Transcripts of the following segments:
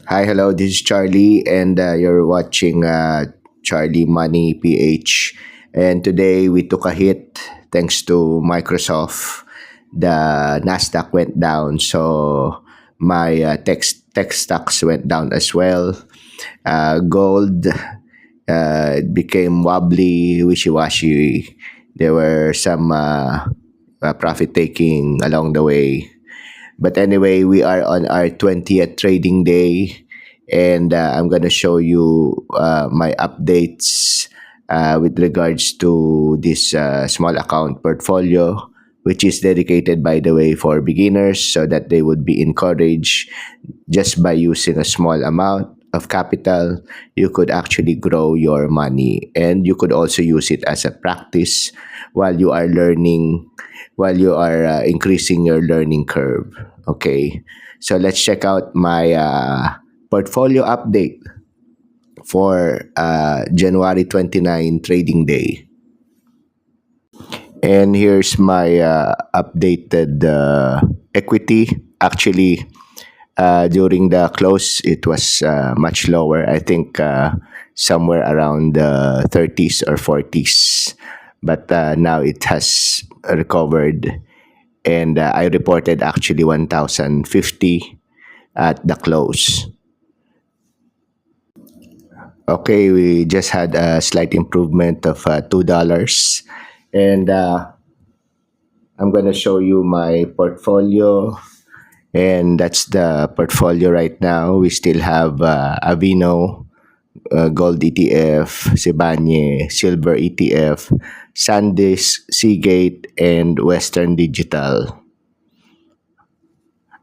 Hi, hello. This is Charlie, and you're watching Charlie Money PH. And today we took a hit thanks to Microsoft. The Nasdaq went down, so my tech stocks went down as well. Gold became wobbly, wishy-washy. There were some profit taking along the way. But anyway, we are on our 20th trading day, and I'm going to show you my updates with regards to this small account portfolio, which is dedicated, by the way, for beginners so that they would be encouraged just by using a small amount of capital. You could actually grow your money, and you could also use it as a practice while you are learning, while you are increasing your learning curve. Okay, so let's check out my portfolio update for January 29 trading day. And here's my updated equity. Actually, during the close, it was much lower. I think somewhere around the 30s or 40s. But now it has recovered. And I reported actually 1,050 at the close. Okay, we just had a slight improvement of $2. And I'm going to show you my portfolio. And that's the portfolio right now. We still have Avino, Gold ETF, Sibanye, Silver ETF, SanDisk, Seagate, and Western Digital.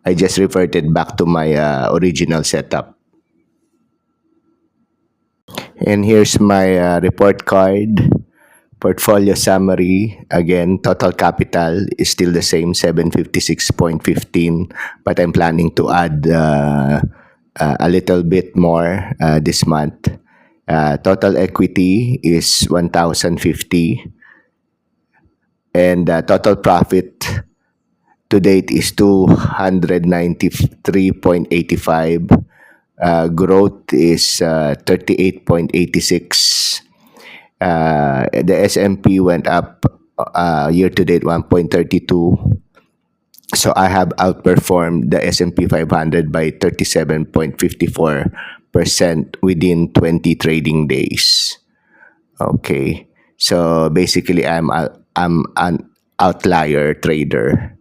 I just reverted back to my original setup. And here's my report card. Portfolio summary. Again, total capital is still the same, 756.15, but I'm planning to add a little bit more this month. Total equity is 1,050, and total profit to date is 293.85. Growth is 38.86. The S&P went up year to date 1.32. So I have outperformed the S&P 500 by 37.54% within 20 trading days. Okay. So basically I'm an outlier trader.